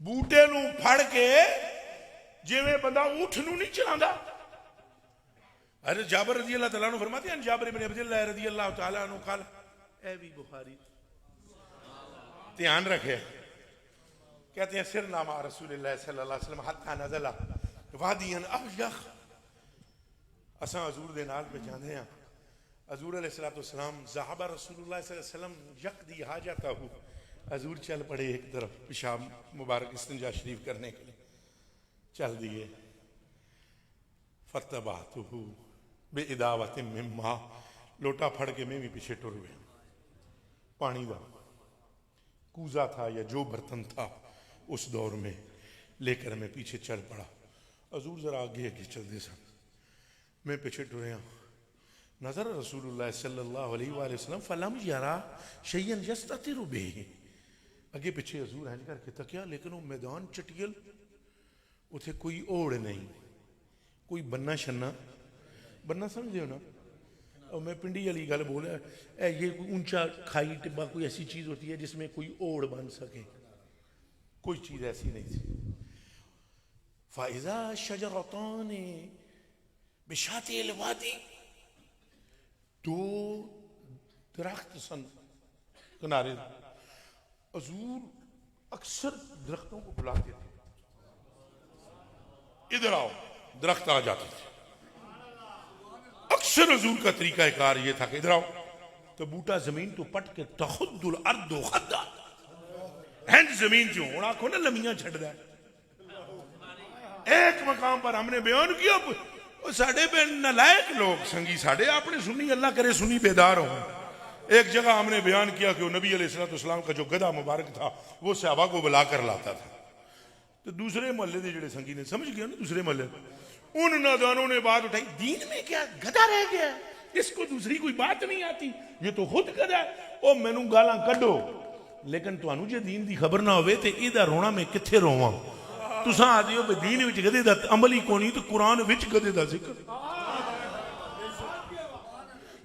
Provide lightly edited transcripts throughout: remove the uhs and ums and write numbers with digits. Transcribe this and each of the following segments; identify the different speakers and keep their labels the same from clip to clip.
Speaker 1: بوٹے نو پھڑ کے جویں بندہ اونٹ نو نہیں چلاندا. حضرت جابر رضی اللہ تعالیٰ عنہ فرماتے ہیں جابر بن عبداللہ رضی اللہ تعالیٰ عنہ قال, اے بھی بخاری دھیان رکھے, کہتے ہیں سرنا مع رسول اللہ صلی اللہ علیہ وسلم حتی نزل وادیاں ابیخ, اساں حضور دے نال پہ جاندے ہیں. حضور علیہ السلام ذهب رسول اللہ صلی اللہ علیہ وسلم یقضی حاجتہ, حضور چل پڑے ایک طرف پیشاب مبارک استنجا شریف کرنے کے لیے چل دیے. فتبعتہ بإداوۃ من ماء, لوٹا پھڑ کے میں بھی پیچھے ٹر گیا. پانی دا کوزا تھا یا جو برتن تھا اس دور میں لے کر میں پیچھے چل پڑا. حضور ذرا آگے آگے چل دے سن, میں پیچھے ٹریا. نظر رسول اللہ صلی اللہ علیہ وآلہ وسلم فلم یرا شیئا یستتر بہ, اگے پیچھے حضور ہنج کر کے تکیا, لیکن وہ میدان چٹیل, اتھے کوئی اوڑ نہیں, کوئی بننا شننا, بننا سمجھے ہو نا, اور میں پنڈی علی گل بولا اے یہ کوئی اونچا کھائی ٹبا کوئی ایسی چیز ہوتی ہے جس میں کوئی اوڑ بن سکے, کوئی چیز ایسی نہیں تھی. فَإِذَا شَجَرَتَانِ بِشَاطِئِ الْوَادِ, دو درخت سن کنارے. حضور اکثر درختوں کو بلاتے تھے, ادھر آؤ, درخت آ جاتے تھے. اکثر حضور کا طریقہ کار یہ تھا کہ ادھر آؤ, تو بوٹا زمین تو پٹ کے تخد الارض خدا, ہنج زمین جو ہونا کھو نا لمیاں چھڑ دا. ایک مقام پر ہم نے بیان کیا, ساڑھے پہ نلائق لوگ سنگی ساڑھے اپنے سنی, اللہ کرے سنی بیدار ہوں. ایک جگہ ہم نے بیان کیا کہ وہ نبی علیہ السلام کا جو گدھا مبارک تھا وہ صحابہ کو بلا کر لاتا تھا. تو دوسرے محلے دے جڑے سنگی نے سمجھ گیا نا, دوسرے محلے ان نادانوں نے بات اٹھائی, دین میں کیا گدھا رہ گیا, اس کو دوسری کوئی بات نہیں آتی, یہ تو خود گدھا ہے. او مینوں گالاں کڈو, لیکن تانوں جے دین دی خبر نہ ہوئے تے ایدا رونا میں کتھے روواں. تساں آدھے ہو دین وچ گدھے دا عمل ہی کونی تو قرآن وچ گدھے دا ذکر.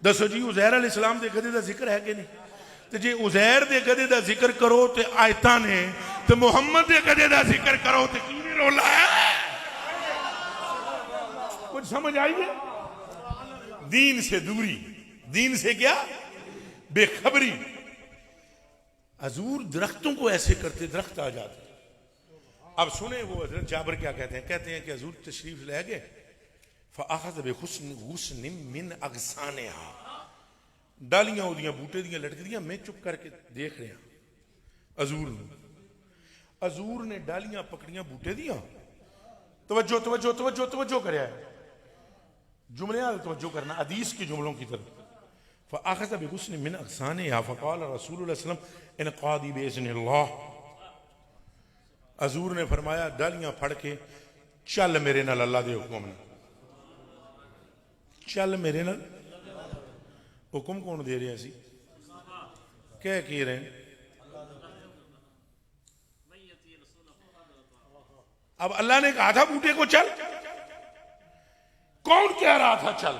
Speaker 1: دسو جی عزیر علیہ السلام دے گدھے دا ذکر ہے کہ نہیں؟ تے جے عزیر دے گدھے دا ذکر کرو تے آیتاں نے, تے محمد دے گدھے دا ذکر کرو تے کیویں رولا ہے. کچھ سمجھ آئیے؟ دین سے دوری, دین سے کیا بے خبری. حضور درختوں کو ایسے کرتے درخت آ جاتے. اب سنیں وہ حضرت جابر کیا کہتے ہیں کہ حضور تشریف لے گئے. فَأَخَذَ بِغُصْنٍ مِّنْ أَغْصَانِهَا, ڈالیاں اودیاں بوٹے دیاں لٹک دیاں, میں چپ کر کے دیکھ رہا حضور نے ڈالیاں پکڑیاں بوٹے دیاں. توجہ توجہ توجہ توجہ کریا ہے, جملے آدھے توجہ کرنا حدیث کی جملوں کی طرف. فَأَخَذَ بِغُصْنٍ مِّنْ أَغْصَانِهَا فَقَالَ رسول اللہ صلی اللہ علیہ وسلم انقادی بِإِذْنِ اللہ, حضور نے فرمایا ڈالیاں پھڑ کے چل میرے نال اللہ دے حکم نے, چل میرے نال. حکم کون دے رہے سی, کہہ کی رہے ہیں؟ اب اللہ نے کہا تھا بوٹے کو چل, کون کہہ رہا تھا چل؟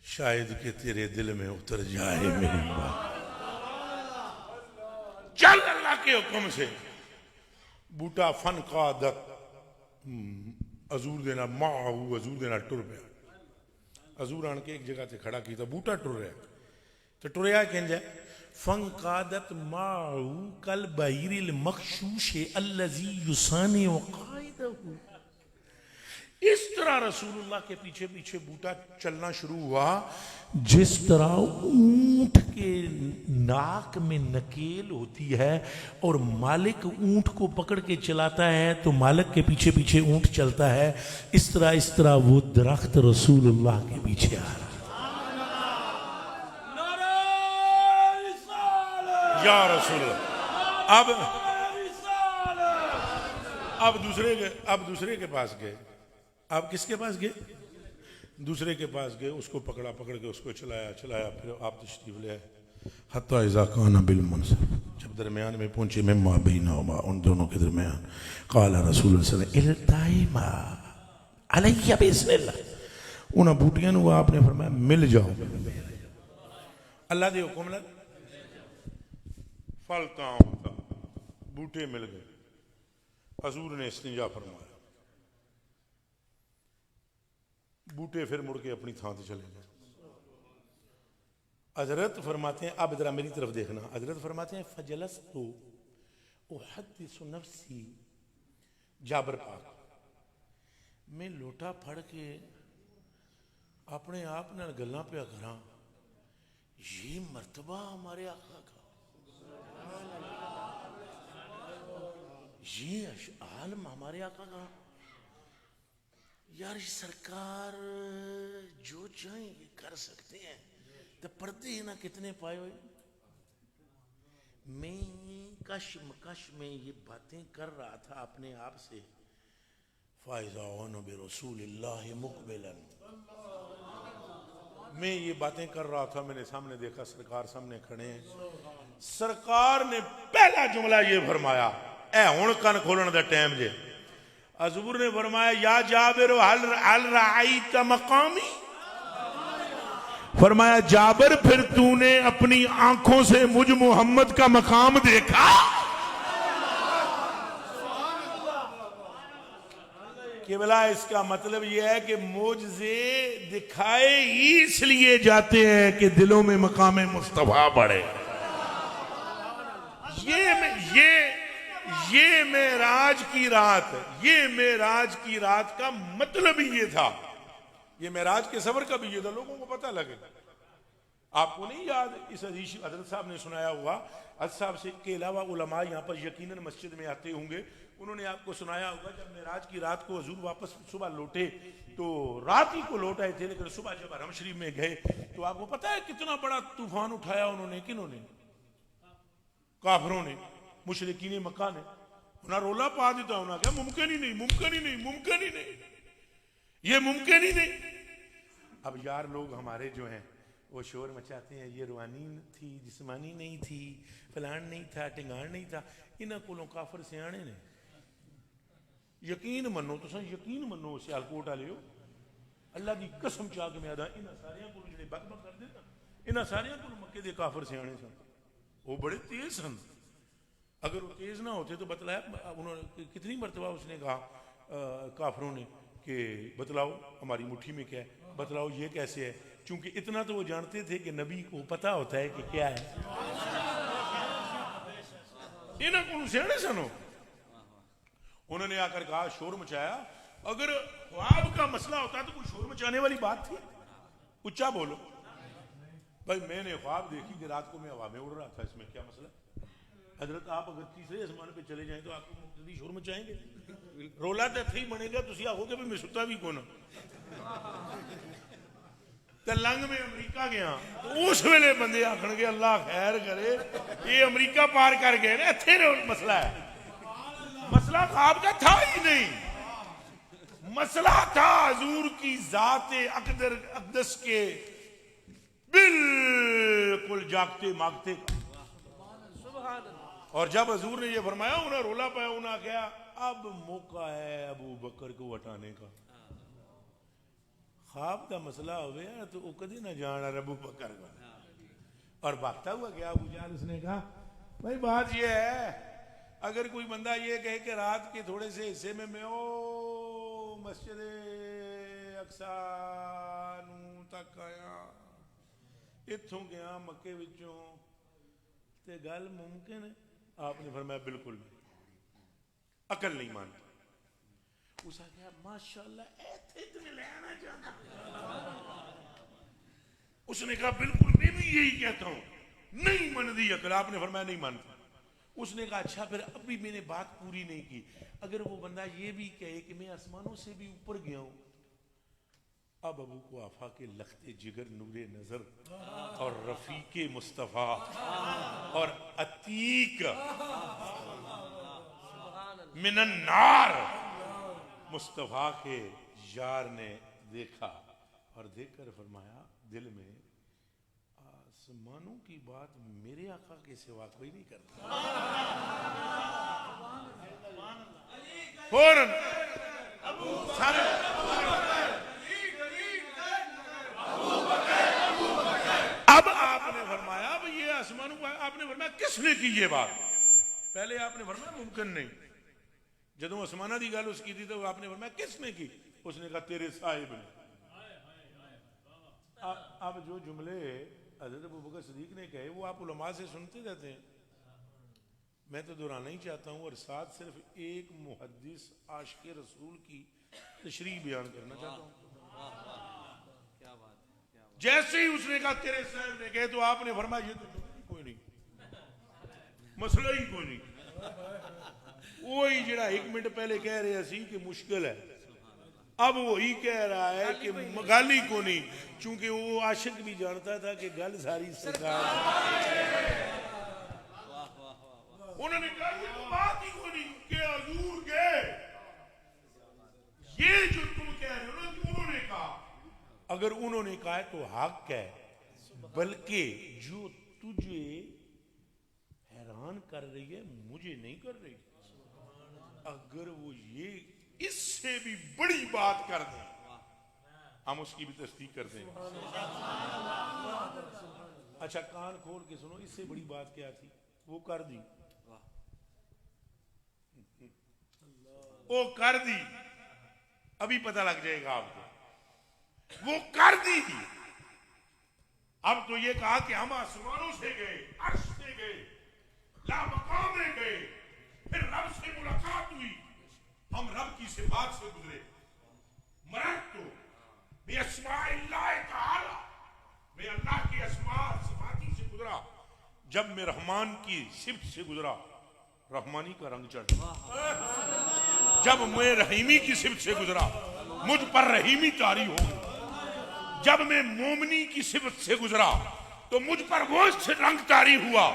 Speaker 1: شاید کہ تیرے دل میں اتر جائے میری بات, چل اللہ کے حکم سے. بوٹا فن قادت, حضور دینا معاہو, حضور دینا ٹر پیا. حضور آن کے ایک جگہ تے کھڑا کی تھا, بوٹا ٹر رہا تو ٹریا کہیں جائے فن قادت معاہو کل بہیر المخشوش الذی یسانی وقائدہ. اس طرح رسول اللہ کے پیچھے پیچھے بوٹا چلنا شروع ہوا جس طرح اونٹ کے ناک میں نکیل ہوتی ہے اور مالک اونٹ کو پکڑ کے چلاتا ہے تو مالک کے پیچھے پیچھے اونٹ چلتا ہے, اس طرح وہ درخت رسول اللہ کے پیچھے آ رہا. یا رسول اللہ. اب دوسرے کے پاس گئے. آپ کس کے پاس گئے؟ دوسرے کے پاس گئے, اس کو پکڑا, پکڑ کے اس کو چلایا, پھر آپ تشریف لے آئے. حتی اذا کان بالمنصف, جب درمیان میں پہنچے مما بینہما, ان دونوں کے درمیان, قال رسول اللہ صلی اللہ علیہ وسلم التئما علی باذن اللہ, انہاں بوٹیاں نو آپ نے فرمایا مل جاؤ اللہ دے حکم لگ. فلتاؤں بوٹے مل گئے، حضور نے استنجا فرمایا، بوٹے پھر مڑ کے اپنی تھان سے چلے گئے۔ حضرت فرماتے ہیں، اب ذرا میری طرف دیکھنا، حضرت فرماتے ہیں فجلست احدث نفسی، جابر پاک، میں لوٹا پھڑ کے اپنے آپ نال گلاں پیا کراں، یہ مرتبہ ہمارے آقا کا، یہ عالم ہمارے آقا کا، یار سرکار جو چاہیں یہ کر سکتے ہیں، تو پردے ہی نہ کتنے پائے ہوئے۔ میں کش میں یہ باتیں کر رہا تھا اپنے آپ سے، فَإِذَا وَأَنَا بِرَسُولِ اللَّهِ مُقْبِلًا، میں یہ باتیں کر رہا تھا، میں نے سامنے دیکھا سرکار سامنے کھڑے ہیں، سرکار نے پہلا جملہ یہ فرمایا، اے ہن کن کھولن دا ٹائم جے، حضور نے فرمایا یا جابر هل رأیت مقامی، فرمایا جابر پھر تو نے اپنی آنکھوں سے مجھ محمد کا مقام دیکھا؟ قبلہ اس کا مطلب یہ ہے کہ معجزے دکھائے ہی اس لیے جاتے ہیں کہ دلوں میں مقام مصطفیٰ بڑھے۔ یہ معراج کی رات کا مطلب ہی یہ تھا، یہ معراج کے سفر کا بھی یہ تھا، لوگوں کو پتہ لگے۔ آپ کو نہیں یاد اس حدیث حضرت صاحب نے سنایا ہوا، حضرت صاحب سے کے علاوہ علماء یہاں پر یقیناً مسجد میں آتے ہوں گے، انہوں نے آپ کو سنایا ہوگا جب معراج کی رات کو حضور واپس صبح لوٹے تو رات ہی کو لوٹ آئے تھے، لیکن صبح جب حرم شریف میں گئے تو آپ کو پتہ ہے کتنا بڑا طوفان اٹھایا انہوں نے، کنہوں نے؟ کافروں نے، مشرکین مکہ نے، انہاں رولا پا دیتا، انہاں کہا ممکن ہی نہیں، ممکن ہی نہیں، ممکن ہی نہیں، یہ ممکن ہی نہیں۔ اب یار لوگ ہمارے جو ہیں وہ شور مچاتے ہیں، یہ روحانی تھی، جسمانی نہیں تھی، فلان نہیں تھا، ٹنگان نہیں تھا، انہاں کولوں کافر سیانے نے۔ یقین منو، تو یقین منو سیالکوٹ والے ہو، اللہ دی قسم چاہ کے میں آدھا انہاں ساریاں کولوں جڑے بک بک کر دیتا، انہاں ساریاں کولوں مکے دے کافر سیانے سن، وہ بڑے تیز سن۔ اگر وہ تیز نہ ہوتے تو بتلایا، انہوں نے کتنی مرتبہ اس نے کہا کافروں نے کہ بتلاؤ ہماری مٹھی میں کیا ہے، بتلاؤ یہ کیسے ہے، چونکہ اتنا تو وہ جانتے تھے کہ نبی کو پتا ہوتا ہے کہ کیا ہے۔ انہاں کو سیانے سنو، انہوں نے آ کر کہا، شور مچایا، اگر خواب کا مسئلہ ہوتا تو کوئی شور مچانے والی بات تھی؟ اچھا بولو بھائی، میں نے خواب دیکھی کہ رات کو میں ہوا میں اڑ رہا تھا، اس میں کیا مسئلہ؟ حضرت آپ اگر تیسرے آسمان پہ چلے جائیں تو آپ کو مقتدی شور مچائیں گے؟ رولا تو تھی بنے گا، تسی آخو گے بھی میں ستا بھی کون تے لنگ میں امریکہ گیا، اس ویلے بندے آکھن گے اللہ خیر کرے، یہ امریکہ پار کر گئے نا، اتھے مسئلہ ہے۔ مسئلہ خواب کا تھا ہی نہیں، مسئلہ تھا حضور کی ذات اقدس کے بالکل جاگتے ماگتے کا۔ اور جب حضور نے یہ فرمایا، انہیں رولا پایا، انہیں کہا اب موقع ہے ابو بکر کو ہٹانے کا۔ خواب کا مسئلہ ہوئے تو وہ کدی نہ جانا ابو بکر کا، اور بھاگتا ہوا گیا ابو جہل، اس نے کہا بھائی بات یہ ہے، اگر کوئی بندہ یہ کہے کہ رات کے تھوڑے سے حصے میں او مسجد اقصیٰ نو تک آیا، اتھوں گیا مکے وچوں، تے گل ممکن ہے؟ آپ نے فرمایا بالکل نہیں، عقل نہیں مانتا۔ اس نے کہا ماشاءاللہ ایتھے تمہیں لے آنا چاہتا، اس نے کہا بالکل میں بھی یہی کہتا ہوں، نہیں مندی عقل۔ آپ نے فرمایا نہیں مانتا۔ اس نے کہا اچھا پھر اب بھی میں نے بات پوری نہیں کی، اگر وہ بندہ یہ بھی کہے کہ میں آسمانوں سے بھی اوپر گیا ہوں۔ اب ابو قحافہ کے لخت جگر نور نظر اور رفیق مصطفیٰ اور عتیق من النار مصطفیٰ کے یار نے دیکھا، اور دیکھ کر فرمایا دل میں آسمانوں کی بات میرے آقا کے سوا کوئی نہیں کرتا۔ فوراً اب آپ نے فرمایا یہ آسمانوں کا، آپ نے فرمایا کس نے کی یہ بات؟ پہلے آپ نے فرمایا ممکن نہیں. جدوں آسمانہ دی گل اس کی تھی تو آپ نے فرمایا کس نے کی؟ اس نے کہا تیرے صاحب نے. اب جو جملے حضرت ابوبکر صدیق نے کہے وہ آپ علماء سے سنتے رہتے ہیں. میں تو دہرانا ہی چاہتا ہوں اور ساتھ صرف ایک محدث عاشق رسول کی تشریح بیان کرنا چاہتا ہوں. جیسے ہی اس نے کہا تیرے صاحب نے کہے تو آپ نے فرمایا یہ تو کوئی نہیں, مسئلہ ہی کوئی نہیں. وہی جڑا ایک منٹ پہلے کہہ رہے سی کہ مشکل ہے, اب وہی کہہ رہا ہے کہ گل ہی کو نہیں, چونکہ وہ عاشق بھی جانتا تھا کہ گل ساری سرکار. انہوں نے کہا یہ تو بات ہی کو نہیں کہ حضور کے یہ جو تم کہہ رہے ہو نا کہ انہوں نے کہا, اگر انہوں نے کہا ہے تو حق ہے, بلکہ جو تجھے حیران کر رہی ہے مجھے نہیں کر رہی. اگر وہ یہ اس سے بھی بڑی بات کر دیں ہم اس کی بھی تصدیق کر دیں. اچھا کان کھول کے سنو, اس سے بڑی بات کیا تھی؟ وہ کر دی, وہ کر دی, ابھی پتہ لگ جائے گا آپ کو. وہ کر دی. اب تو یہ کہا کہ ہم آسمانوں سے گئے, عرش سے گئے, لامقام میں گئے, پھر رب سے ملاقات ہوئی, ہم رب کی صفات سے گزرے. مرد تو بے اسماء اللہ تعالی, میں اللہ کی اسماء صفاتی سے گزرا. جب میں رحمان کی صفت سے گزرا رحمانی کا رنگ چڑھا. جب میں رحیمی کی صفت سے گزرا مجھ پر رحیمی طاری ہو گئی. جب میں مومنی کی صفت سے گزرا تو مجھ پر وہ رنگ طاری ہوا,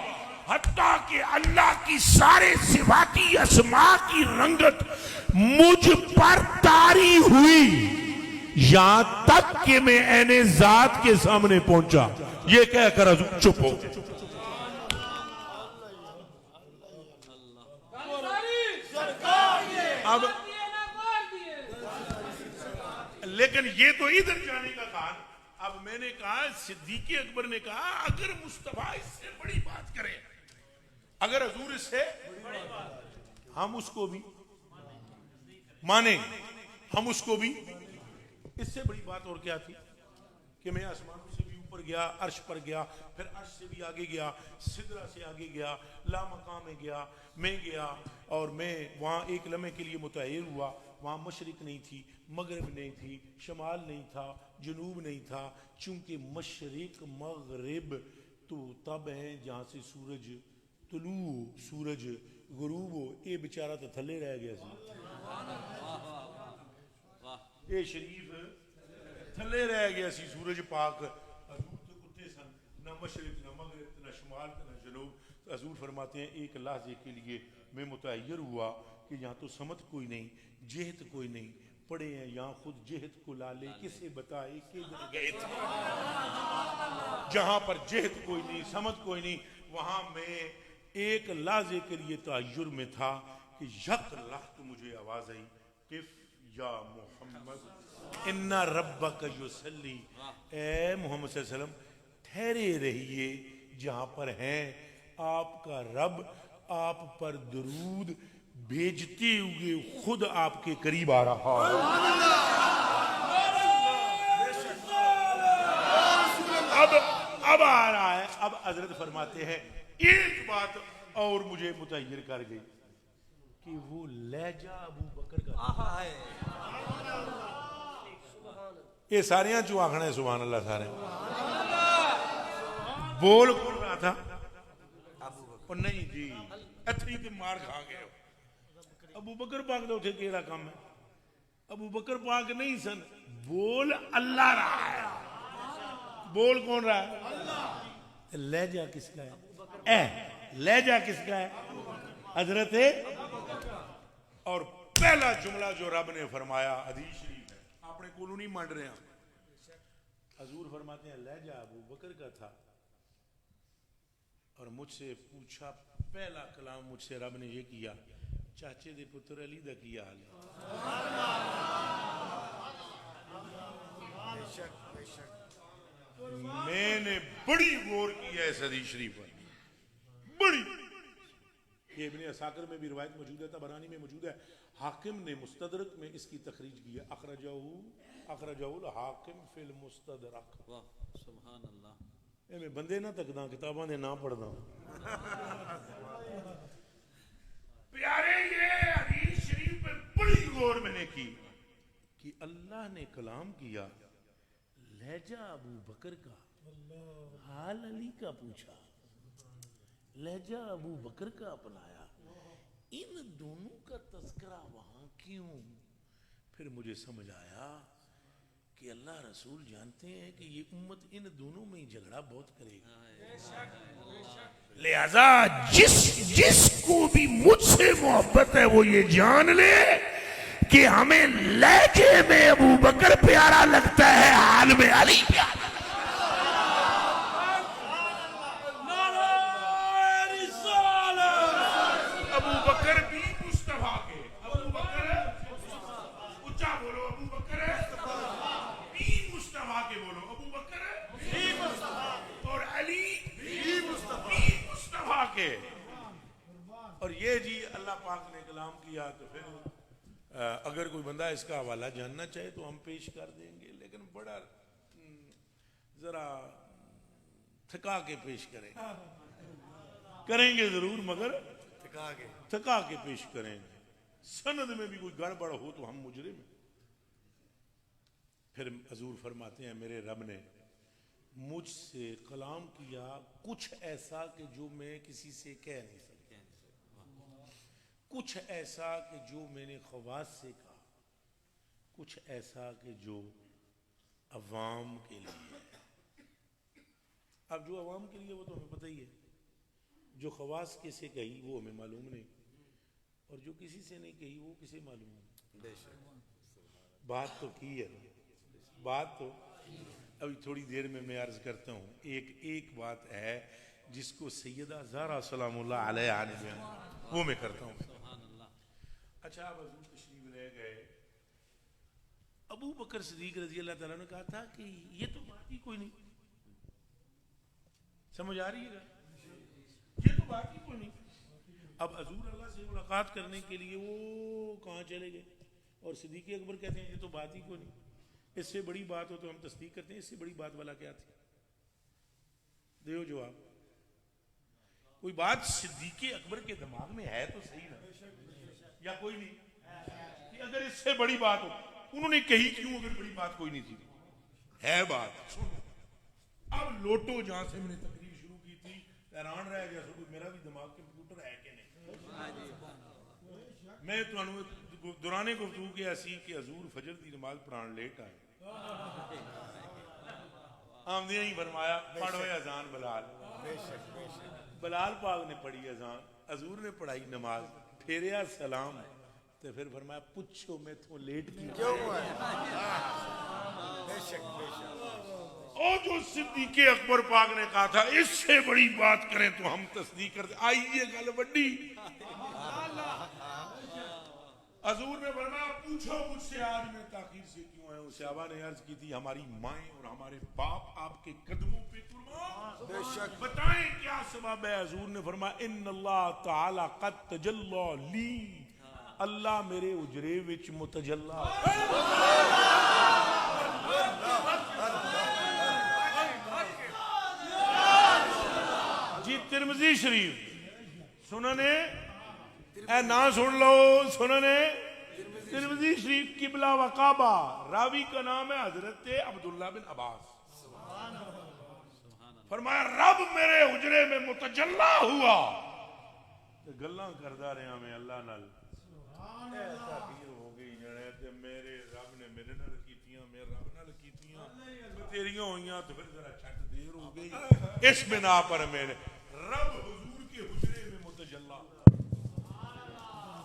Speaker 1: حتیٰ کہ اللہ کی سارے صفاتی اسماء کی رنگت مجھ پر طاری ہوئی, یہاں تک کہ میں عین ذات کے سامنے پہنچا. یہ کہہ کر حضور چپ ہو. اب لیکن یہ تو ادھر جانے کا تھا. اب میں نے کہا, صدیق اکبر نے کہا اگر مصطفیٰ اس سے بڑی بات کرے, اگر حضور اس سے, ہم اس کو بھی مانیں, ہم اس کو بھی. اس سے بڑی بات اور کیا تھی کہ میں آسمانوں سے بھی اوپر گیا, عرش پر گیا, پھر عرش سے بھی آگے گیا, سدرہ سے آگے گیا, لامقام میں گیا, میں گیا اور میں وہاں ایک لمحے کے لیے متحیر ہوا. وہاں مشرق نہیں تھی, مغرب نہیں تھی, شمال نہیں تھا, جنوب نہیں تھا, چونکہ مشرق مغرب تو تب ہیں جہاں سے سورج طلوع, سورج غروب ہو. اے بیچارہ تو تھلے رہ گیا سی, اے شریف تھلے رہ گیا سی. سورج پاک حضور تو کتے سن, نہ مشرق نہ مغرب نہ شمال نہ جنوب. حضور فرماتے ہیں ایک لحظے کے لیے میں متحیر ہوا کہ یہاں تو سمت کوئی نہیں, جہت کوئی نہیں, پڑے ہیں یہاں خود جہت کو لالے کسے بتائے کدھر گئے تھے. جہاں پر جہت کوئی نہیں, سمت کوئی نہیں, وہاں میں ایک لحظے کے لیے تحیر میں تھا کہ یک لحظ مجھے آواز آئی, قف یا محمد ان ربک یصلی, اے محمد صلی اللہ علیہ وسلم ٹھہرے رہیے جہاں پر ہیں, آپ کا رب آپ پر درود بھیجتے ہوئے خود آپ کے قریب آ رہا ہے. اب آ رہا ہے. اب حضرت فرماتے ہیں ایک بات اور مجھے متحیر کر گئی کہ وہ لہجہ ابو بکر کا. یہ سارے چو آخنا ہے سبحان اللہ. سارے بول کون رہا تھا؟ اور نہیں جی اتنی تو مار کھا گئے. ابو بکر پاک تو اتنے کیڑا کام ہے. ابو بکر پاک نہیں سن, بول اللہ رہا ہے. بول کون رہا ہے؟ لہجہ کس کا ہے؟ لہجہ کس کا ہے؟ حضرت. اور پہلا جملہ جو رب نے فرمایا حدیث شریف ہے, اپنے کولوں نہیں مانڈ رہے ہیں. حضور فرماتے ہیں لہجہ ابو بکر کا تھا اور مجھ سے پوچھا, پہلا کلام مجھ سے رب نے یہ کیا, چاچے دے پتر علی دا کی حال ہے. میں نے بڑی غور کی ہے اس حدیث شریف پر, بڑی. یہ ابن عساکر میں بھی روایت موجود ہے، طبرانی میں موجود ہے، حاکم نے مستدرک میں اس کی تخریج کی ہے، اخرجہ الحاکم فی المستدرک.
Speaker 2: واہ سبحان اللہ.
Speaker 1: میں بندے نہ تکدا کتاباں دے نہ پڑھدا. پیارے یہ حدیث شریف پہ بڑی غور میں نے کی کہ اللہ نے کلام کیا، لہجہ ابو بکر کا حال علی کا پوچھا، لہجہ ابو بکر کا اپنایا، ان دونوں کا تذکرہ وہاں کیوں؟ پھر مجھے سمجھ آیا کہ اللہ رسول جانتے ہیں کہ یہ امت ان دونوں میں ہی جھگڑا بہت کرے گی، لہذا جس کو بھی مجھ سے محبت ہے وہ یہ جان لے کہ ہمیں لہجے میں ابو بکر پیارا لگتا ہے، حال میں علی پیارا. ابو بکر بھی مصطفیٰ کے، ابو بکر اچھا بولو، ابو بکر بھی مصطفیٰ کے، بولو ابو بکر بھی مصطفیٰ اور علی بھی مصطفیٰ کے. اور یہ جی اللہ پاک نے کلام کیا تو پھر اگر کوئی بندہ اس کا حوالہ جاننا چاہے تو ہم پیش کر دیں گے، لیکن بڑا ذرا تھکا کے پیش کریں گے ضرور، مگر تھکا کے پیش کریں گے. سند میں بھی کوئی گڑبڑ ہو تو ہم مجرم ہیں. پھر حضور فرماتے ہیں میرے رب نے مجھ سے کلام کیا کچھ ایسا کہ جو میں کسی سے کہہ نہیں سکتا، کچھ ایسا کہ جو میں نے خواص سے کہا، کچھ ایسا کہ جو عوام کے لیے. اب جو عوام کے لیے وہ تو ہمیں پتہ ہی ہے، جو خواص کسے کہی وہ ہمیں معلوم نہیں، اور جو کسی سے نہیں کہی وہ کسے معلوم نہیں. بات تو کی ہے، بات تو ابھی تھوڑی دیر میں عرض کرتا ہوں. ایک بات ہے جس کو سیدہ زہرا سلام اللہ علیہا نے بیان، وہ میں کرتا ہوں. اچھا اب حضور تشریف لے گئے، ابو بکر صدیق رضی اللہ تعالیٰ نے کہا تھا کہ یہ تو بات ہی کوئی نہیں. سمجھ آ رہی ہے گا؟ یہ تو بات ہی کوئی نہیں. اب حضور اللہ سے ملاقات کرنے کے لیے وہ کہاں چلے گئے، اور صدیق اکبر کہتے ہیں یہ تو بات ہی کوئی نہیں. اس سے بڑی بات ہو تو ہم تصدیق کرتے ہیں، اس سے بڑی بات والا کیا تھی؟ دیو جواب. کوئی بات صدیق اکبر کے دماغ میں ہے تو صحیح نا، یا کوئی نہیں؟ کہ اگر اس سے بڑی بات ہو، انہوں نے کہی کیوں اگر بڑی بات کوئی نہیں تھی؟ ہے بات. سنو اب لوٹو جہاں سے میں نے تقریر شروع کی تھی، حیران رہ گیا سب میرا بھی دماغ کمپیوٹر ہے کہ نہیں. میں تو دوران گفتگو کے ایسی کہ حضور فجر دی نماز پڑھان لیٹ آئے، آمدیاں ہی فرمایا پڑھو اذان بلال. بلال پاک نے پڑھی اذان، حضور نے پڑھائی نماز، پھیریا سلام، تو پھر فرمایا پوچھو میں تو لیٹ کیوں ہوا ہے. اور جو صدیق اکبر پاک نے کہا تھا اس سے بڑی بات کریں تو ہم تصدیق کرتے، آئیے گل بڑی. حضور نے فرمایا پوچھو مجھ سے آج میں تاخیر سے کیوں آیا ہوں. صحابہ نے عرض کی تھی ہماری مائیں اور ہمارے باپ آپ کے قدموں پہ قربان، بتائیں کیا سبب ہے. حضور نے فرمایا ان اللہ تعالی قد تجلی لی، اللہ میرے اجرے وچ متجلا. جی ترمذی شریف سننے اے نہ سن لو، سننے ترمذی شریف قبلہ و کعبہ، راوی کا نام ہے حضرت عبداللہ بن عباس. فرمایا رب میرے حجرے میں متجلا ہوا، گلاں کردا رہا میں اللہ نال، تاخیر ہو گئی جڑے تے میرے رب نے میرے نال کیتیاں، میرے رب نال کیتیاں، تیریاں ہوئیاں تو پھر ذرا چھٹ دیر ہو گئی. اس بنا پر میرے رب حضور کے حجرے میں متجلا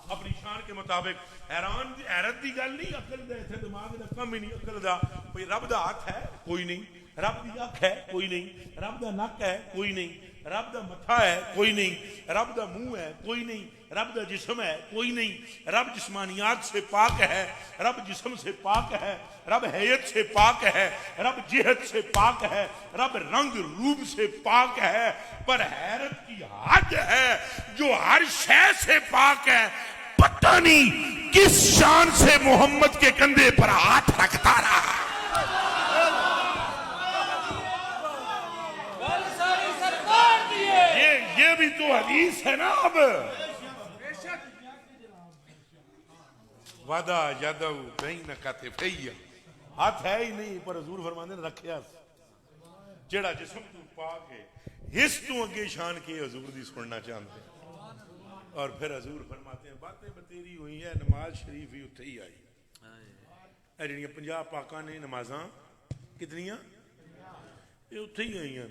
Speaker 1: اپنی شان کے مطابق. حیران حیرت دی گل نہیں، عقل دے تے دماغ دا کم ہی نہیں. عقل دا کوئی رب دا ہاتھ ہے کوئی نہیں، رب دی اکھ ہے کوئی نہیں، رب دا نک ہے کوئی نہیں، رب دا متھا ہے کوئی نہیں، رب دا منہ ہے کوئی نہیں، رب دا جسم ہے کوئی نہیں، رب جسمانیات سے پاک ہے، رب جسم سے پاک ہے، رب حیت سے پاک ہے، رب جہت سے پاک ہے، رب رنگ روپ سے پاک ہے، پر حیرت کی حد ہے جو ہر شے سے پاک ہے، پتہ نہیں کس شان سے محمد کے کندھے پر ہاتھ رکھتا رہا۔ یہ بھی تو حدیث ہے نا۔ اب وَدَا يَدَوْ بَيْنَ كَتِفَيَّ، ہاتھ ہے ہی نہیں پر حضور فرماندے نے رکھیا جڑا جسم تو پاک ہے، اس تو اگے شان کے حضور دی سننا چاہتے ہیں۔ اور پھر حضور فرماتے ہیں باتیں بتیری ہوئی ہیں، نماز شریف ہی اتھے ہی آئی۔ اے جڑیاں 50 پاکاں نے نمازاں کتنیاں یہ اتھے ہی آئی ہیں۔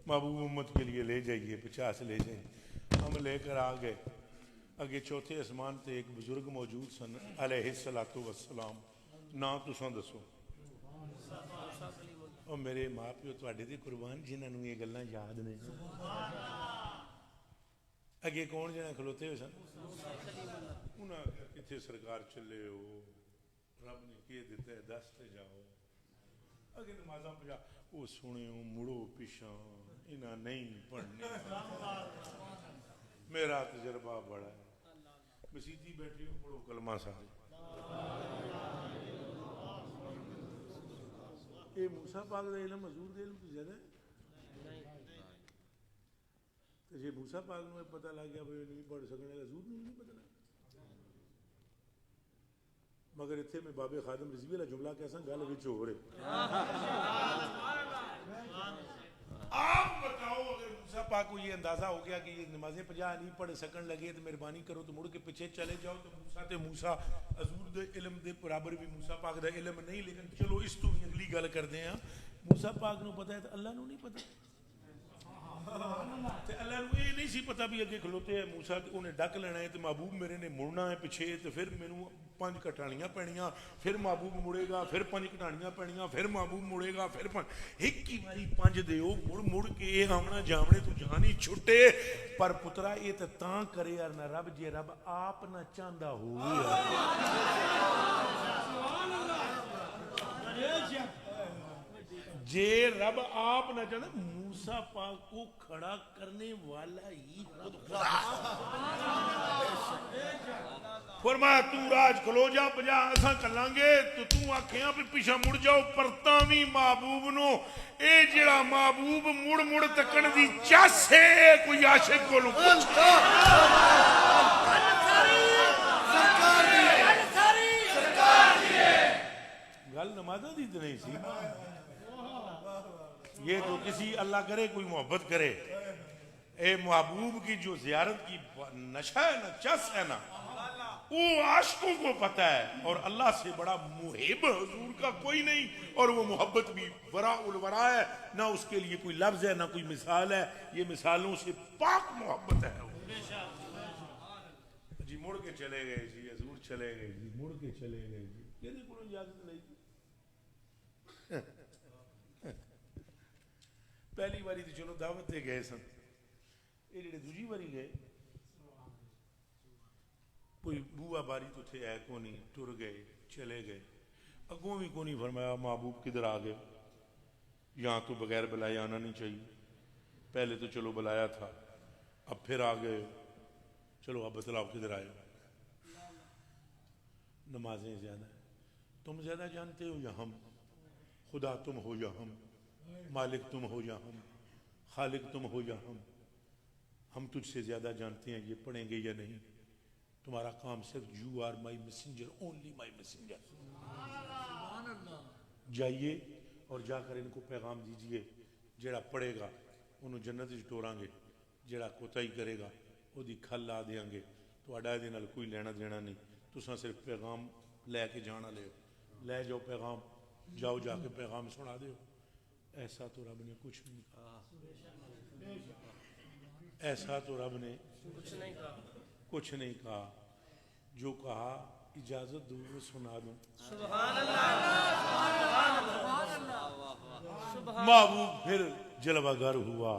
Speaker 1: محبوب امت کے لیے لے جائیے، 50 لے جائیں۔ ہم لے کر آ گئے، اگے چوتھے اسمان تے ایک بزرگ موجود سن علیہ الصلوۃ والسلام، نام تساں دسو۔ اور میرے ماں پیو تواڈے تے قربان جنہاں نوں یہ گلاں یاد نے۔ اگے کون جنے کھلوتے ہوئے سن؟ انہاں کتھے سرکار چلے ہو، رب نے کی دیتا ہے دس تے جاؤ۔ اگے نمازاں پڑھا وہ سنیو مڑو پیچھاں انہاں نہیں پڑھنے۔ میرا تجربہ بڑا ہے، مسیتی بیٹھے ہو پڑھو کلمہ سارے۔ اے موسیٰ پاک دا علم حضور دے علم تو زیادہ ہے۔ تو جی موسیٰ پاک نو پتہ لگ گیا بھئی نہیں پڑھ سکنے، حضور نو نہیں پتہ لگ۔ مگر اتھے میں باب خادم رضوی والا جملہ کیسا گل وچ ہو رہے۔ آپ بتاؤ اگر موسیٰ پاک کو یہ اندازہ ہو گیا کہ یہ نمازیں 50 نہیں پڑھ سکن لگے تو مہربانی کرو تو مڑ کے پیچھے چلے جاؤ، تو موسیٰ تے موسیٰ حضور دے علم دے برابر بھی موسیٰ پاک دا علم نہیں، لیکن چلو اس تو بھی اگلی گل کرتے ہیں۔ موسیٰ پاک نو پتہ ہے تو اللہ نو نہیں پتہ۔ تے اللہ نو یہ نہیں سی پتہ بھی اگے کھلوتے ہیں موسیٰ انہیں ڈک لینا ہے تو محبوب میرے نے مڑنا ہے پیچھے، تو پھر مینوں 5 کٹانیاں پینیاں، پھر محبوب مڑے گا، پھر 5 کٹانیاں پینیاں، پھر محبوب مڑے گا، پھر 5 ایک ہی باری 5 دیو مڑ مڑ کے آمنا جامنے تو جان ہی چھٹے۔ پر پترا یہ تو تاں کرے یار نہ رب جے رب آپ نہ چاہندا ہوئے۔ جے رب آپ نہ چاہتا موسیٰ پاک کو کھڑا کرنے والا ہی خود خدا۔ فرمایا تو راج کھلو جا 50 اساں کلیں گے، تو آکھیاں پہ پیچھا مڑ جاؤ، پر تاویں محبوب نو اے جڑا محبوب مڑ مڑ تکن دی چس ہے کوئی عاشق کو گل نمازہ دی تو نہیں سی۔ یہ تو کسی اللہ کرے کوئی محبت کرے، اے محبوب کی جو زیارت کی نشہ ہے نا، چس ہے نا، وہ عاشقوں کو پتہ ہے، اور اللہ سے بڑا محب حضور کا کوئی نہیں، اور وہ محبت بھی وراء الورا ہے، نہ اس کے لیے کوئی لفظ ہے نہ کوئی مثال ہے، یہ مثالوں سے پاک محبت ہے۔ جی مڑ کے چلے گئے جی، حضور چلے گئے جی، مڑ کے چلے گئے جی، یہ کوئی اجازت نہیں تھی۔ پہلی باری تو چلو دعوت دے گئے سن، یہ جڑے دوجی باری گئے کوئی بوا باری تو تھے ہے کونی، ٹر گئے چلے گئے، اگوں بھی کونی فرمایا محبوب کدھر آ گئے، یہاں تو بغیر بلائے آنا نہیں چاہیے، پہلے تو چلو بلایا تھا اب پھر آ گئے، چلو اب بتلاؤ کدھر آئے۔ نمازیں زیادہ ہیں، تم زیادہ جانتے ہو یا ہم؟ خدا تم ہو یا ہم؟ مالک تم ہو یا ہم؟ خالق تم ہو یا ہم تجھ سے زیادہ جانتے ہیں یہ پڑھیں گے یا نہیں؟ تمہارا کام صرف you are my messenger, only my messenger. جائیے اور جا کر ان کو پیغام دیجئے، جڑا پڑھے گا انہوں جنت وچ ٹوراں گے، جڑا کوتاہی کرے گا وہ دی کھل لا دیاں گے، تہاڈا دے نال کوئی لینا دینا نہیں، تساں صرف پیغام لے کے جانا لے لے جاؤ، پیغام جاؤ جا کے پیغام سنا دیو۔ ایسا تو رب نے کچھ نہیں کہا، ایسا تو رب نے کچھ نہیں کہا، جو کہا اجازت دو وہ سنا دوں۔
Speaker 2: سبحان اللہ،
Speaker 1: محبوب پھر جلوہ گر ہوا،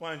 Speaker 1: 5।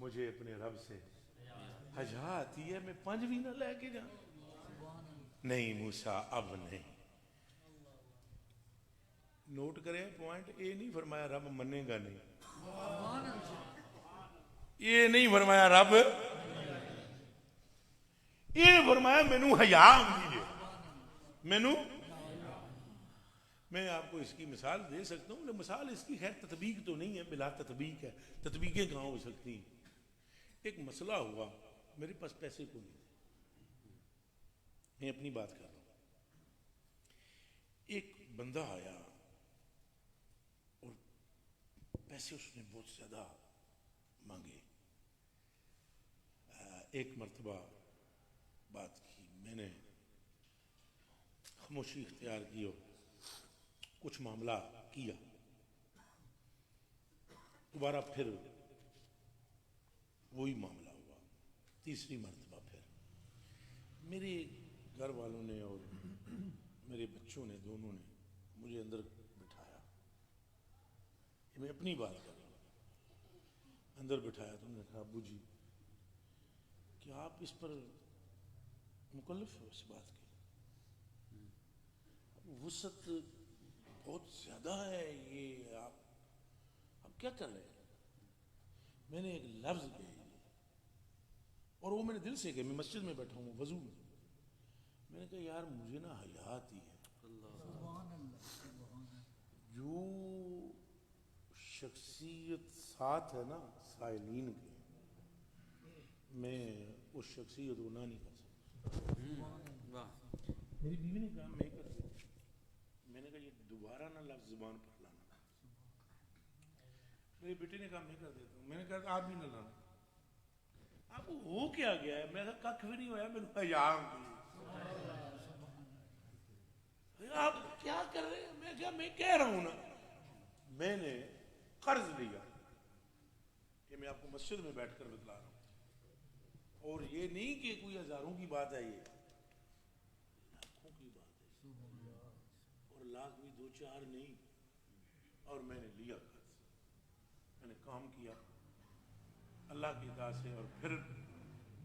Speaker 1: مجھے اپنے رب سے حیا آتی ہے، میں 5 بھی نہ لے کے جاؤں. نہیں موسیٰ اب نہیں. نوٹ کریں پوائنٹ، یہ نہیں فرمایا رب منے گا نہیں، یہ نہیں فرمایا رب، یہ فرمایا مینوں حیا آندی ہے. مینوں، میں آپ کو اس کی مثال دے سکتا ہوں، مثال اس کی خیر تطبیق تو نہیں ہے، بلا تطبیق ہے. تطبیقیں کہاں ہو سکتی ہیں؟ ایک مسئلہ ہوا، میرے پاس پیسے کو نہیں تھے، میں اپنی بات کر رہا ہوں. ایک بندہ آیا اور پیسے اس نے بہت زیادہ مانگے. ایک مرتبہ بات کی، میں نے خاموشی اختیار کی اور کچھ معاملہ کیا. دوبارہ پھر وہی معاملہ ہوا. تیسری مرتبہ پھر میرے گھر والوں نے اور میرے بچوں نے، دونوں نے مجھے اندر بٹھایا. میں اپنی بات کر رہا ہوں. اندر بٹھایا تو نے کہا ابو جی کیا آپ اس پر مکلف ہو اس بات کی؟ وسعت بہت زیادہ ہے، یہ آپ کیا کر رہے ہیں؟ میں نے ایک لفظ کہی اور وہ میں نے دل سے کہا. میں مسجد میں بیٹھا ہوں وضو میں، میں نے کہا یار مجھے نا حیا آتی ہے. جو شخصیت ساتھ ہے نا سائلین کی، میں اس شخصیت کو نہ نہیں کر سکتا. میری بیوی نے کہا میں کر دیتا. میں نے کہا یہ دوبارہ نہ لفظ زبان پر لانا. میرے بیٹے نے کہا میں کر دیتا ہوں. میں نے کہا آپ بھی نہ لانا. اب ہو کیا گیا ہے؟ میں کہا کھ بھی نہیں ہوا، میں نے حیا آپ کیا کر رہے ہیں؟ میں کہا میں کہہ رہا ہوں نا، میں نے قرض لیا، یہ میں آپ کو مسجد میں بیٹھ کر بتلا رہا ہوں. اور یہ نہیں کہ کوئی ہزاروں کی بات ہے، یہ لاکھوں کی بات ہے، اور لاکھ بھی 2-4 نہیں. اور میں نے لیا قرض، میں نے کام کیا اللہ کی اطاعت سے. اور پھر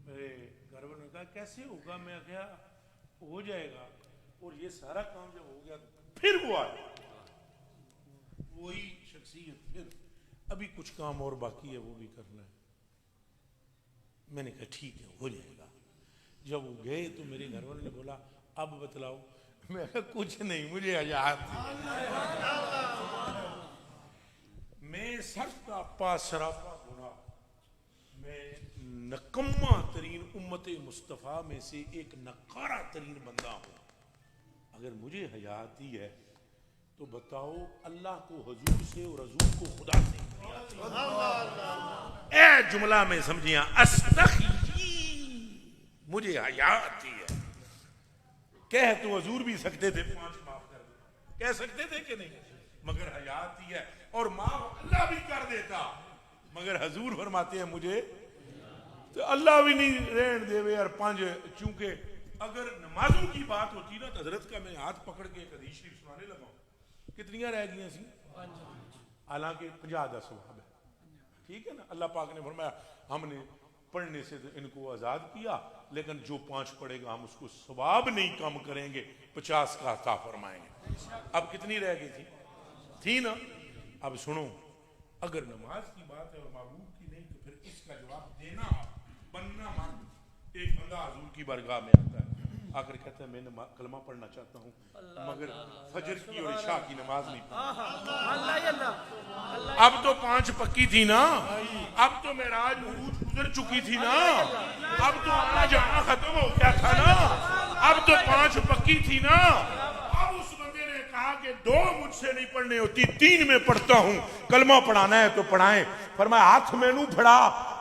Speaker 1: میرے گھر والوں نے کہا کیسے ہوگا؟ میں کہا ہو جائے گا. اور یہ سارا کام جب ہو گیا تو پھر وہ آیا وہی شخصیت. پھر ابھی کچھ کام اور باقی ہے، وہ بھی کرنا ہے. میں نے کہا ٹھیک ہے ہو جائے گا. جب وہ گئے تو میرے گھر والوں نے بولا اب بتلاؤ. میں کہا کچھ نہیں، مجھے حیا آتی ہے. میں سرتا پا سراپا گناہ، میں نکما ترین امت مصطفیٰ میں سے ایک نکارہ ترین بندہ ہوں. اگر مجھے حیا آتی ہے تو بتاؤ اللہ کو حضور سے اور حضور کو خدا سے. اے جملہ میں سمجھیاں استخی، مجھے حیا آتی ہے. کہہ تو حضور بھی سکتے تھے 5 معاف کر دے، کہہ سکتے تھے کہ نہیں، مگر حیا آتی ہے. اور معاف اللہ بھی کر دیتا، مگر حضور فرماتے ہیں مجھے تو اللہ بھی نہیں رہن دے یار 5. چونکہ اگر نمازوں کی بات ہوتی نا تو حضرت کا میں ہاتھ پکڑ کے ایک حدیث شریف سنانے لگا ہوں. کتنیاں رہ گئی سی؟ حالانکہ 50 کا ثواب ہے. ٹھیک ہے نا. اللہ پاک نے فرمایا ہم نے پڑھنے سے ان کو آزاد کیا، لیکن جو 5 پڑھے گا ہم اس کو ثواب نہیں کم کریں گے، 50 کا عطا فرمائیں گے. اب کتنی رہ گئی تھی نا. اب سنو، اگر نماز کی بات ہے اور معبود کی نہیں تو پھر اس کا جواب دینا بننا مان. ایک بندہ حضور کی بارگاہ میں آتا ہے، آ کر کہتا ہے میں کلمہ پڑھنا چاہتا ہوں مگر فجر کی اور عشاء کی نماز نہیں پڑھتا. اب تو 5 پکی تھی نا، اب تو معراج عروج گزر چکی تھی نا، اب تو آنا جانا ختم ہو گیا تھا نا، اب تو 5 پکی تھی نا. اب اس بندے نے کہا کہ 2 مجھ سے نہیں پڑھنے ہوتی، 3 میں پڑھتا ہوں. کلمہ پڑھانا ہے تو پڑھائیں. فرمایا ہاتھ میں نو پڑھا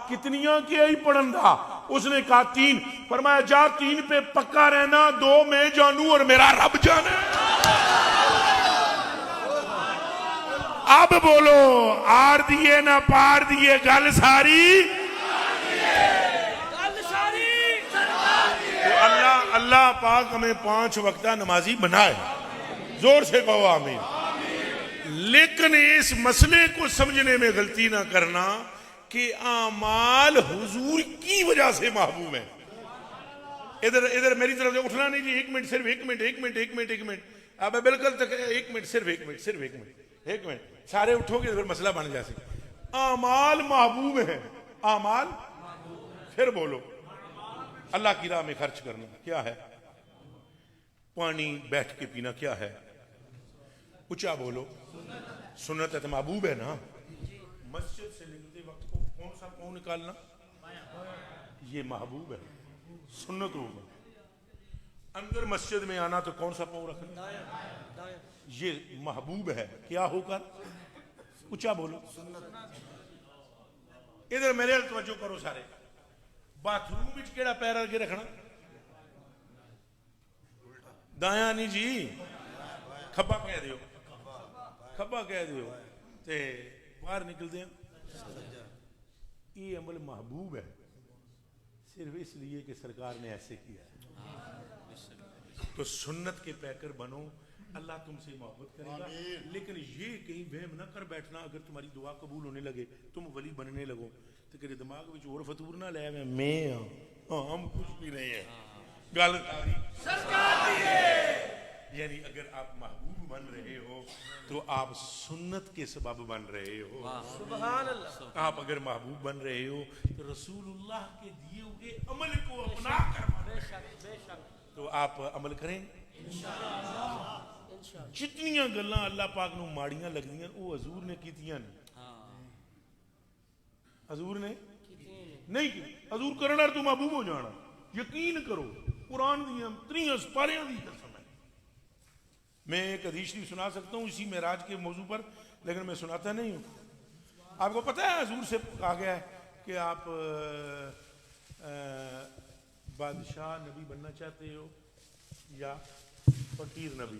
Speaker 1: کتنیاں کیا ہی پڑھن دا. اس نے کہا 3. فرمایا جا 3 پہ پکا رہنا، 2 میں جانوں اور میرا رب جانے. اب بولو آر دیے نہ پار دیے، گل ساری تو اللہ پاک ہمیں 5 وقتہ نمازی بنائے. زور سے کہو آمین. لیکن اس مسئلے کو سمجھنے میں غلطی نہ کرنا کہ اعمال حضور کی وجہ سے محبوب ہیں. ادھر میری طرف سے اٹھنا نہیں جی. ایک منٹ صرف ایک منٹ اب بالکل تک ایک منٹ صرف ایک منٹ سارے اٹھو گے پھر مسئلہ بن جائے. اعمال محبوب ہیں. اعمال پھر بولو. اللہ کی راہ میں خرچ کرنا کیا ہے؟ پانی بیٹھ کے پینا کیا ہے؟ اونچا بولو. سنت ہے تو محبوب ہے نا. مسجد سے نکلتے وقت کو کون سا پاؤں نکالنا یہ محبوب ہے. سنت ہوگا. اندر مسجد میں آنا تو کون سا پاؤں رکھنا یہ محبوب ہے. کیا ہوگا؟ اونچا بولو. ادھر میرے توجہ کرو سارے. باتھ روم وچ کیڑا پیر اگے رکھنا؟ دایاں نہیں جی. کھبا کہہ دیو تے باہر نکلتے ہیں. یہ عمل محبوب ہے صرف اس لیے کہ سرکار نے ایسے کیا ہے. تو سنت کے پیکر بنو. اللہ تم سے محبت کرے گا. لیکن یہ کہیں وہم نہ کر بیٹھنا اگر تمہاری دعا قبول ہونے لگے تم ولی بننے لگو تو کہ دماغ میں اور فطور نہ لے میں ہم کچھ بھی نہیں ہیں. گل یعنی اگر آپ محبوب بن رہے ہو تو آپ سنت کے سبب بن رہے ہو.
Speaker 2: سبحان اللہ.
Speaker 1: آپ اگر محبوب بن رہے ہو تو رسول اللہ کے دیے ہوئے عمل کو اپنا کر
Speaker 2: بے شک
Speaker 1: تو آپ عمل کریں. جتنیاں گلاں اللہ پاک نو ماڑیاں لگدیاں وہ حضور نے کیتیاں نے. حضور نے نہیں کی. حضور کرنا تو محبوب ہو جانا. یقین کرو قرآن دیاں 3 سپاریاں دی قسم ہے. میں ایک حدیث شریف سنا سکتا ہوں اسی معراج کے موضوع پر لیکن میں سناتا نہیں ہوں. آپ کو پتہ ہے حضور سے کہا گیا ہے کہ آپ بادشاہ نبی بننا چاہتے ہو یا فقیر نبی؟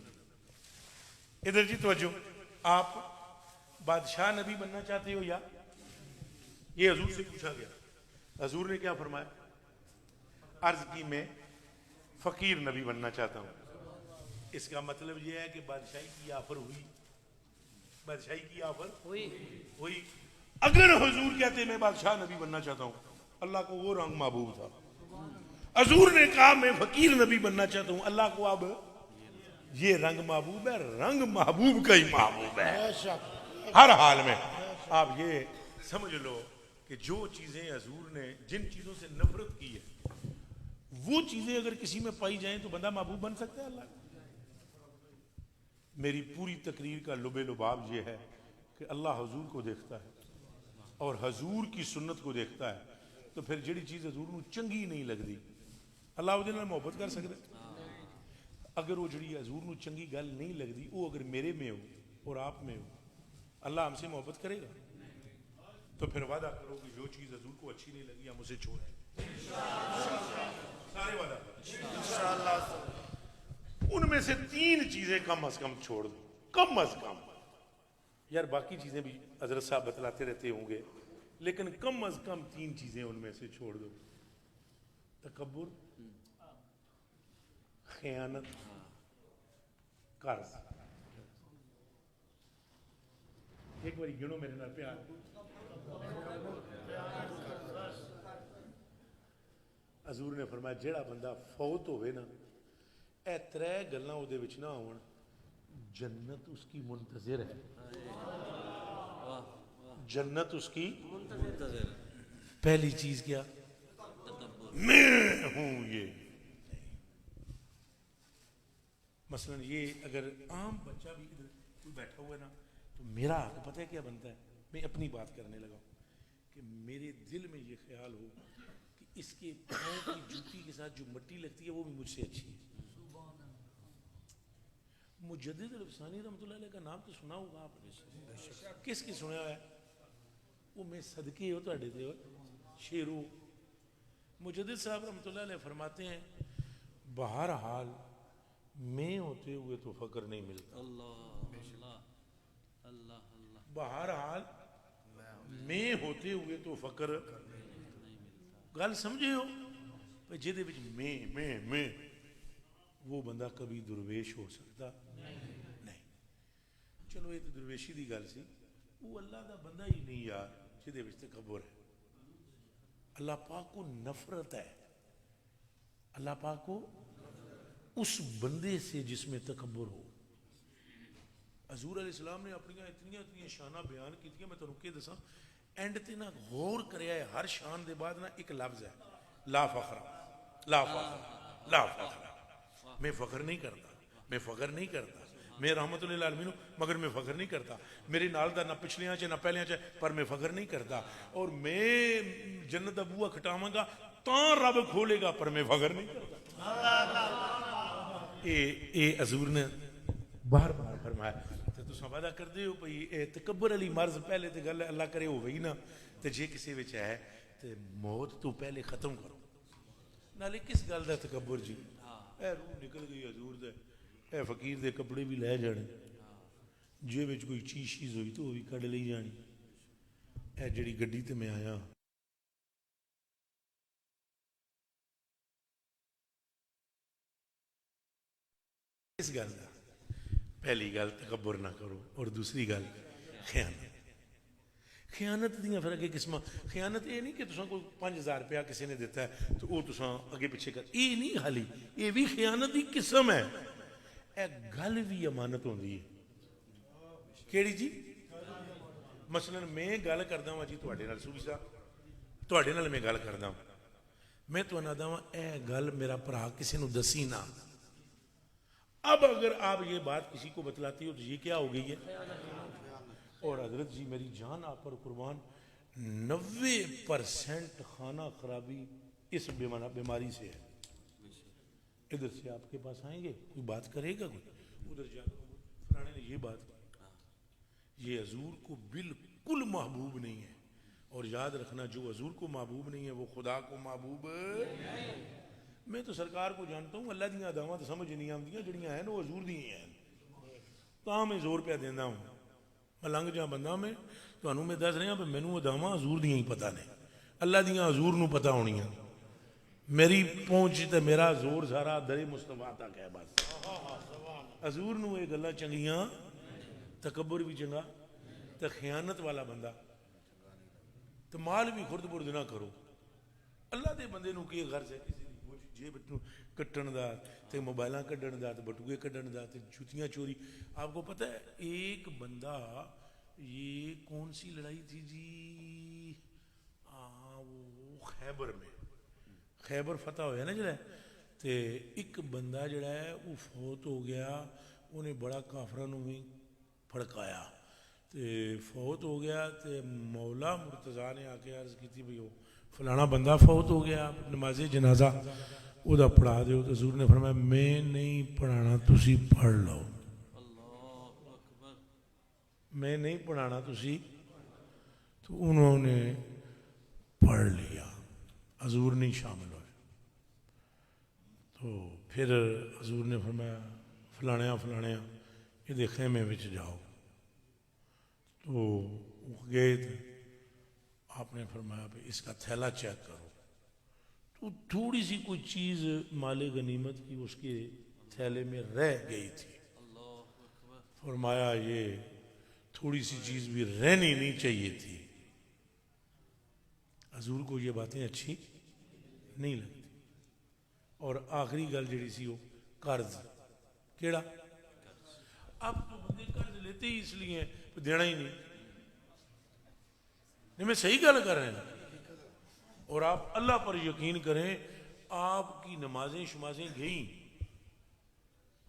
Speaker 1: ادھر جی توجہ. آپ بادشاہ نبی بننا چاہتے ہو یا یہ حضور سے پوچھا گیا. حضور نے کیا فرمایا؟ عرض کی میں فقیر نبی بننا چاہتا ہوں. اس کا مطلب یہ ہے کہ بادشاہی کی آفر ہوئی. بادشاہی کی آفر ہوئی. اگر حضور کہتے میں بادشاہ نبی بننا چاہتا ہوں اللہ کو وہ رنگ محبوب تھا. حضور نے کہا میں فقیر نبی بننا چاہتا ہوں اللہ کو اب یہ رنگ محبوب ہے. رنگ محبوب کا ہی محبوب ہے ہر حال میں. آپ یہ سمجھ لو کہ جو چیزیں حضور نے جن چیزوں سے نفرت کی ہے وہ چیزیں اگر کسی میں پائی جائیں تو بندہ محبوب بن سکتا ہے اللہ. میری پوری تقریر کا لب لباب یہ ہے کہ اللہ حضور کو دیکھتا ہے اور حضور کی سنت کو دیکھتا ہے تو پھر جڑی چیز حضور کو چنگی نہیں لگتی اللہ وہ دن محبت کر سکتا. اگر وہ جڑی حضور کو چنگی گل نہیں لگتی وہ اگر میرے میں ہو اور آپ میں ہو اللہ ہم سے محبت کرے گا. تو پھر وعدہ کرو کہ جو چیز حضور کو اچھی نہیں لگی ہم اسے چھوڑیں. سارے وعدہ انشاءاللہ. ان میں سے 3 چیزیں کم از کم چھوڑ دو. کم از کم. یار باقی چیزیں بھی حضرت صاحب بتلاتے رہتے ہوں گے لیکن کم از کم 3 چیزیں ان میں سے چھوڑ دو. تکبر, خیانت, قرض. ایک باری گنو میرے نال پیار. حضور نے فرمایا جیڑا بندہ فوت ہوئے نا اے 3 گلاں او دے وچ نہ ہون جنت اس کی منتظر ہے. جنت اس کی
Speaker 2: منتظر.
Speaker 1: پہلی چیز کیا؟ میں ہوں. یہ مثلا یہ اگر عام بچہ بھی ادھر کوئی بیٹھا ہوا ہے نا تو میرا حق پتہ ہے کیا بنتا ہے؟ میں اپنی بات کرنے لگا کہ میرے دل میں یہ خیال ہو کہ اس کے پاؤں کی جوتی کے ساتھ جو مٹی لگتی ہے وہ بھی مجھ سے اچھی ہے. مجدد الافسانی رحمۃ اللہ علیہ کا نام تو سنا ہوگا آپ نے. کس کی سنا ہے؟ وہ میں صدقے ہو تہاڈے تے شیرو. مجدد صاحب رحمۃ اللہ علیہ فرماتے ہیں بہرحال میں ہوتے ہوئے تو فقر نہیں ملتا. بہرحال میں ہوتے ہوئے تو فقر گل سمجھے ہو جہدے وچ میں وہ بندہ کبھی درویش ہو سکتا نہیں. چلو یہ تو درویشی دی گل سی. وہ اللہ دا بندہ ہی نہیں یار جہدے وچ تکبر ہے. اللہ پاک کو نفرت ہے، اللہ پاک کو اس بندے سے جس میں تکبر ہو۔ حضور علیہ السلام نے اپنی اتنی شانہ بیان کی، میں تو رکے دساں اینڈ تے نہ غور کریا ہے، ہر شان دے بعد نہ ایک لفظ ہے لا فخر، لا فخر، لا فخر، میں فخر نہیں کرتا، میں فخر نہیں کرتا، میں رحمت للعالمین مگر میں فخر نہیں کرتا، میرے نال دا نہ پچھلیاں چ نہ پہلیاں چ، پر میں فخر نہیں کرتا، اور میں جنت دا بوہا کھٹاواں گا تاں رب کھولے گا، پر میں فخر نہیں کرتا۔ اے حضور نے بار بار فرمایا۔ تو تساں وعدہ کردے ہو بھئی تکبر علی مرض پہلے تے گل اللہ کرے ہوے ہی نا، تے جے کسے وچ ہے تے موت تو پہلے ختم کرو۔ نالے کس گل دا تکبر جی؟ اے روح نکل گئی حضور دے، اے فقیر دے کپڑے بھی لے جانے، جے وچ کوئی چیز ہوئی تو وہ بھی کڈ لئی جانی، اے جڑی گڈی تے میں آیا اس گل دا پہلی گل تکبر نہ کرو، اور دوسری گل خیانت۔ خیانت دیاں پھر اگے قسماں، خیانت یہ نہیں کہ تساں کوئی 5000 روپیہ کسی نے دیتا ہے تو وہ تساں اگے پیچھے کر، یہ نہیں، خالی یہ بھی خیانت دی قسم ہے۔ اے گل بھی امانت ہوندی ہے، کیڑی جی؟ مثلا میں گل کردا ہاں جی تواڈے نال، سوری صاحب تواڈے نال میں گل کردا ہاں، میں تانوں آکھدا ہاں اے گل میرا بھرا کسی نو دسی نہ، اب اگر آپ یہ بات کسی کو بتلاتی ہو تو یہ کیا ہو گئی ہے؟ اور حضرت جی میری جان آپ پر قربان، 90% خانہ خرابی اس بیماری سے ہے۔ ادھر سے آپ کے پاس آئیں گے، کوئی بات کرے گا، کوئی ادھر جا فلانے نے یہ بات کی، یہ حضور کو بالکل محبوب نہیں ہے۔ اور یاد رکھنا جو حضور کو محبوب نہیں ہے وہ خدا کو محبوب۔ میں تو سرکار کو جانتا ہوں، اللہ دیاں اداواں تو سمجھ نہیں آندیاں، جڑیاں ہیں وہ حضور دی ہیں، تاں میں زور پہ دینا ہوں۔ میں لنگ جا بندہ میں تانوں میں دس رہا ہوں مینوں اداواں حضور دیاں ہی پتہ نے، اللہ دیاں حضور نو پتہ ہونیاں، میری پہنچ تے میرا زور سارا در مصطفیٰ تک ہے بس۔ حضور نو یہ گلاں چنگیاں، تکبر بھی چنگا، تے خیانت والا بندہ، تے مال بھی خرد برد نہ کرو۔ اللہ دے بندے نو کی غرض ہے کسی جیب کٹن دا، تے موبائلاں کڈن دا، تے بٹوئے کڈن دا، تے جوتیاں چوری۔ آپ کو پتہ ہے ایک بندہ، یہ کون سی لڑائی تھی جی، وہ خیبر میں، خیبر فتح ہویا نا جڑا، تے ایک بندہ جڑا ہے وہ فوت ہو گیا، انہیں بڑا کافراں نو بھی پھڑکایا، تے فوت ہو گیا، تے مولا مرتضیٰ نے آ کے عرض کی تھی بھئی فلانا بندہ فوت ہو گیا، نماز جنازہ او دا پڑھا دیو۔ تو حضور نے فرمایا میں نہیں پڑھانا، تسی پڑھ لو، میں نہیں پڑھانا تسی۔ تو انہوں نے پڑھ لیا، حضور نہیں شامل ہوئے۔ تو پھر حضور نے فرمایا فلانیاں فلانیاں یہ خیمے وچ جاؤ۔ تو وہ گئے تھے، آپ نے فرمایا بھئی اس کا تھیلا چیک کرو، تو تھوڑی سی کوئی چیز مال غنیمت کی اس کے تھیلے میں رہ گئی تھی۔ فرمایا یہ تھوڑی سی چیز بھی رہنی نہیں چاہیے تھی۔ حضور کو یہ باتیں اچھی نہیں لگتی۔ اور آخری گل جڑی سی وہ قرض، کیڑا؟ اب تو بندے قرض لیتے ہی اس لیے ہیں دینا ہی نہیں، میں صحیح گل کر رہے ہیں۔ اور آپ اللہ پر یقین کریں، آپ کی نمازیں شمازیں گئیں،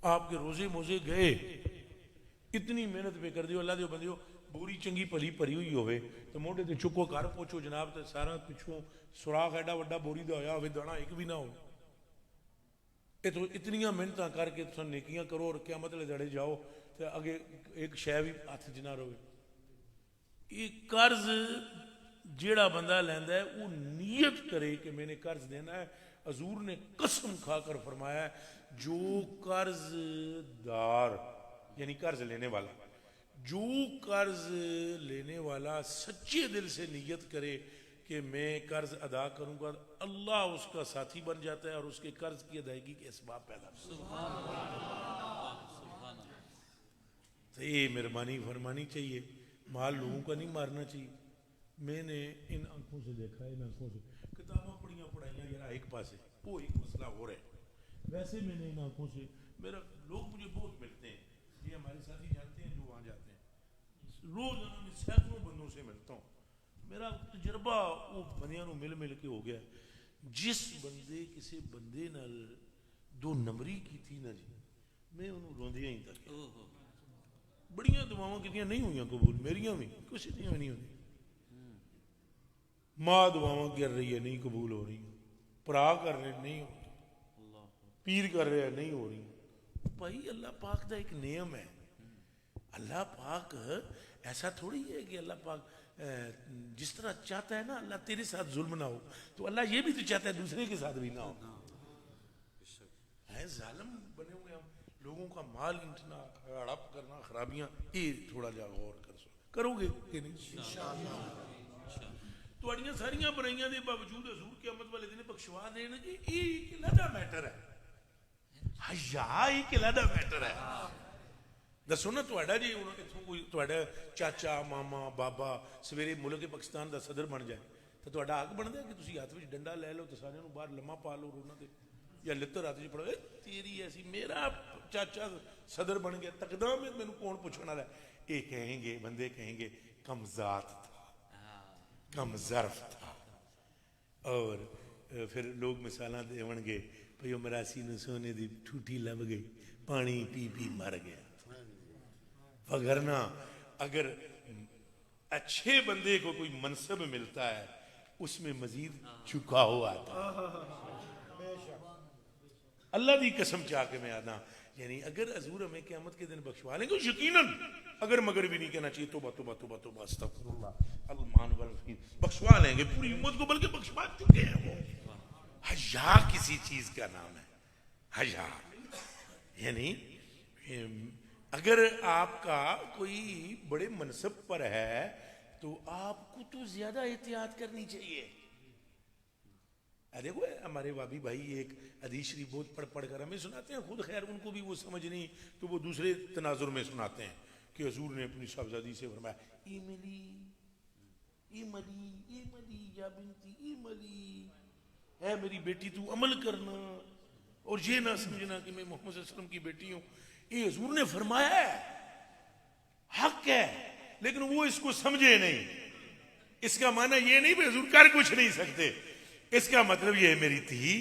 Speaker 1: آپ کے روزے موزے گئے، اتنی محنت پہ کر دیو، اللہ دیو بندیو بوری چنگی پلی پری ہوئی ہوئے تو موڑے تے چکو کار پوچھو جناب، تے سارا پچھوں سوراخ ایڈا وڈا بوری دا ہویا ہوئے، دانا ایک بھی نہ ہو۔ یہ تو اتنیاں محنتاں کر کے تساں نیکیاں کرو اور قیامت والے دہاڑے جاؤ تے اگے ایک شے بھی ہاتھ چ نہ رہے۔ یہ قرض جیڑا بندہ لیندا ہے وہ نیت کرے کہ میں نے قرض دینا ہے۔ حضور نے قسم کھا کر فرمایا ہے جو قرض دار یعنی قرض لینے والا، جو قرض لینے والا سچے دل سے نیت کرے کہ میں قرض ادا کروں گا، اللہ اس کا ساتھی بن جاتا ہے اور اس کے قرض کی ادائیگی کے اسباب پیدا کرتا ہے۔ تو یہ مہربانی فرمانی چاہیے، مال لوگوں کا نہیں مارنا چاہیے، میں نے ان آنکھوں سے دیکھا ہے، ان آنکھوں سے کتاباں پڑھائیاں ذرا ایک پاسے، وہ ایک مسئلہ ہو رہا ہے، ویسے میں نے ان آنکھوں سے میرا لوگ مجھے بہت ملتے ہیں، یہ ہمارے ساتھی جانتے ہیں جو وہاں جاتے ہیں، روزانہ میں سینکڑوں بندوں سے ملتا ہوں، میرا تجربہ وہ بندیاں نو مل کے ہو گیا، جس بندے کسی بندے نال دو نمبری کی تھی نا جی، میں انہوں روندیاں ہی تک بڑیاں دعاواں کیتیاں نہیں ہوئیاں قبول، میریاں بھی کچھ دیاں بھی نہیں ہوئی، ماں دعاواں کر رہی ہے نہیں قبول ہو رہی، پرا کر رہے نہیں ہو رہی، پیر کر رہے نہیں ہو رہی، بھائی اللہ پاک دا ایک نعم ہے، اللہ پاک ایسا تھوڑی ہے کہ اللہ پاک جس طرح چاہتا ہے نا اللہ تیرے ساتھ ظلم نہ ہو، تو اللہ یہ بھی تو چاہتا ہے دوسرے کے ساتھ بھی نہ ہو، ہے ظالم بنے ہوئے ہم، لوگوں کا مال انٹنا ہڑپ کرنا خرابیاں، یہ تھوڑا جا غور کرو گے کہ نہیں تھوڑیاں ساریاں برائیاں دے باوجود حضور قیامت والے دن بخشوا دینا جی، یہ ایک علیحدہ میٹر ہے، حیا ایک علیحدہ میٹر ہے، دسو نا تہاڈا جی اتوں کوئی تہاڈا چاچا ماما بابا سویرے ملک پاکستان دا صدر بن جائے تو تہاڈا حق بنتا ہے کہ تسی ہاتھ وچ ڈنڈا لے لو تو سارے نوں باہر لمحہ پا لو رونا تے یا لتر ہاتھ وچ پڑو تیری ایسی میرا چاچا صدر بن گیا تقدام میں مینوں کون پوچھنے والا ہے، یہ کہیں گے بندے کہیں گے کم ذات تھا کم ظرف تھا، اور پھر لوگ مثالاں دیون گے بھئی او مراسی نو سونے دی ٹھوٹی لب گئی پانی پی پی مر گیا، وگرنہ اگر اچھے بندے کو کوئی منصب ملتا ہے اس میں مزید چھکا ہوا آتا ہے، اللہ دی قسم چاہ کے میں آنا، یعنی اگر حضور ہمیں قیامت کے دن بخشوا لیں گے یقیناً اگر مگر بھی نہیں کہنا چاہیے توبہ توبہ توبہ توبہ استغفر اللہ المان والفین، بخشوا لیں گے پوری امت کو، بلکہ بخشوا چکے ہیں وہ، حیا کسی چیز کا نام ہے، حیا یعنی اگر آپ کا کوئی بڑے منصب پر ہے تو آپ کو تو زیادہ احتیاط کرنی چاہیے، دیکھو ہمارے وابی بھائی ایک حدیث شریف بہت پڑھ کر ہمیں سناتے ہیں، خود خیر ان کو بھی وہ سمجھ نہیں تو وہ دوسرے تناظر میں سناتے ہیں کہ حضور نے اپنی صاحبزادی سے فرمایا ایملی ایملی ایملی یا بنتی ایملی، اے میری بیٹی تو عمل کرنا اور یہ نہ سمجھنا کہ میں محمد صلی اللہ علیہ وسلم کی بیٹی ہوں، یہ حضور نے فرمایا ہے، حق ہے، لیکن وہ اس کو سمجھے نہیں، اس کا معنی یہ نہیں کہ حضور کر کچھ نہیں سکتے، اس کا مطلب یہ ہے میری تھی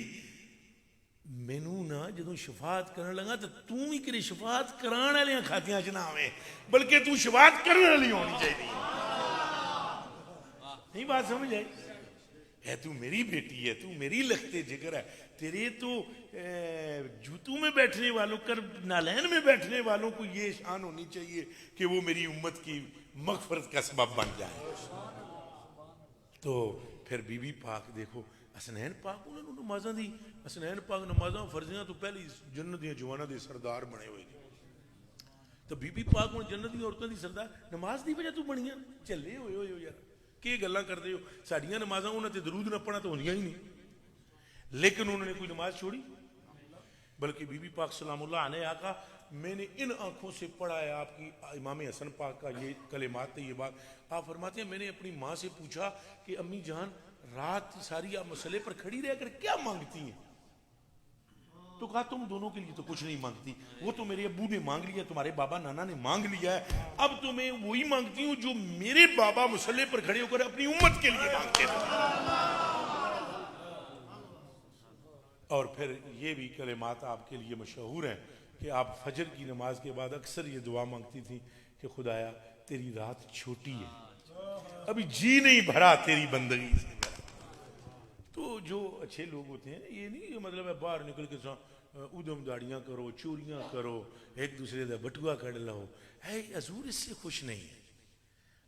Speaker 1: مینوں نا جدوں شفاعت کرنے لگا تو توں ہی کرے شفاعت کران والیاں کھاتیاں چ نہ آویں بلکہ تو شفاعت کرنے والی ہونی چاہیے، نہیں بات سمجھ آئی ہے، تو میری بیٹی ہے، تو میری لخت جگر ہے، تیرے تو جوتوں میں بیٹھنے والوں کر نالین میں بیٹھنے والوں کو یہ شان ہونی چاہیے کہ وہ میری امت کی مغفرت کا سبب بن جائے، تو پھر بی بی پاک دیکھو حسنین پاک انہوں نے نمازاں دی، حسنین پاک نمازاں فرضیاں تو پہلی جنت دیاں جواناں دے سردار بنے ہوئے تھے، تو بی بی پاک ہوں جنت دی عورتوں دی سردار نماز دی وجہ تو بنیاں چلے ہوئے ہو یار کی گلاں کردے ہو، ساڈیاں نمازاں انہاں تے درود نہ پڑھنا تو ہوندیاں ہی نہیں، لیکن انہوں نے کوئی نماز چھوڑی، بلکہ بی بی پاک سلام اللہ علیہ آقا میں نے ان آنکھوں سے پڑھا ہے آپ کی امام حسن پاک کا یہ کلمات یہ بات، آپ فرماتے ہیں میں نے اپنی ماں سے پوچھا کہ امی جان رات ساری آپ مسئلے پر کھڑی رہ کر کیا مانگتی ہیں، تو کہا تم دونوں کے لیے تو کچھ نہیں مانگتی، وہ تو میرے ابو نے مانگ لیا، تمہارے بابا نانا نے مانگ لیا ہے، اب تو میں وہی مانگتی ہوں جو میرے بابا مسئلے پر کھڑے ہو کر اپنی امت کے لیے مانگتے تھے، اور پھر یہ بھی کلمات آپ کے لیے مشہور ہیں کہ آپ فجر کی نماز کے بعد اکثر یہ دعا مانگتی تھی کہ خدایا تیری رات چھوٹی ہے ابھی جی نہیں بھرا تیری بندگی سے، تو جو اچھے لوگ ہوتے ہیں یہ نہیں مطلب ہے باہر نکل کے ادم داڑیاں کرو چوریاں کرو ایک دوسرے کا بٹوا کڑ لو، ہے حضور اس سے خوش نہیں ہے،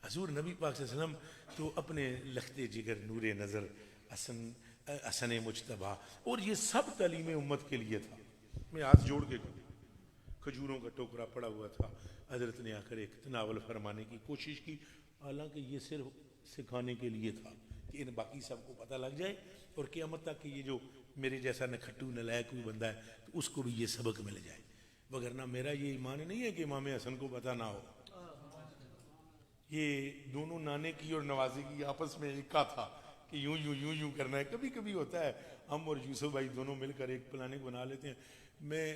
Speaker 1: حضور نبی پاک صلی اللہ علیہ وسلم تو اپنے لخت جگر نور نظر حسن مجتبیٰ اور یہ سب تعلیم امت کے لیے تھا، میں ہاتھ جوڑ کے کھجوروں کا ٹوکرا پڑا ہوا تھا، حضرت نے آ کر ایک تناول فرمانے کی کوشش کی، حالانکہ یہ صرف سکھانے کے لیے تھا کہ ان باقی سب کو پتہ لگ جائے اور قیامت تک کہ یہ جو میرے جیسا نکھٹو نلائق کوئی بندہ ہے تو اس کو بھی یہ سبق مل جائے، وگرنہ میرا یہ ایمان نہیں ہے کہ امام حسن کو پتہ نہ ہو، یہ دونوں نانے کی اور نوازی کی آپس میں ایک کا تھا کہ یوں یوں یوں یوں کرنا ہے. کبھی کبھی ہوتا ہے ہم اور یوسف بھائی دونوں مل کر ایک پلاننگ بنا لیتے ہیں. میں